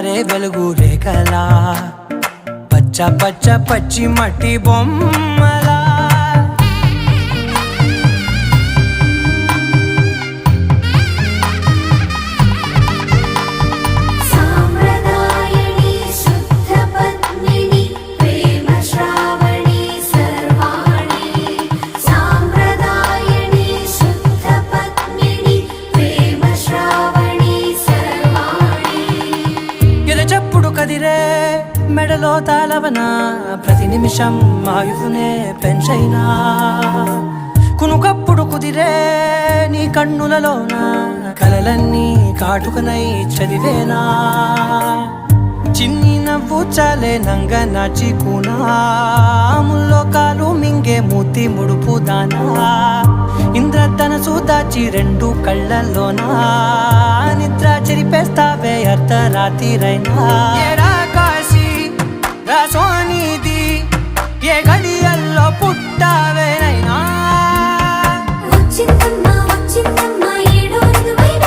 జారే వెలుగు రేఖలా పచ్చ పచ్చ పచ్చి మట్టి బొమ్మలా కదిరే మెడలో తాళవన ప్రతి నిమిషం ఆయుధునే పెంచైనా కునుకప్పుడు కుదిరే నీ కన్నులలోన కలలన్నీ కాటుకనై చదివేనా చిన్ని నవ్వు చాలే నంగ నాచి కూనాముల్లో కాలు మింగే మూతి ముడుపు దానా ఇంద్రధనసు దాచి రెండు కళ్ళల్లోనా నిద్ర చెరిపేస్తావే అర్ధరాత్రిరైనా కాశీ రాసోని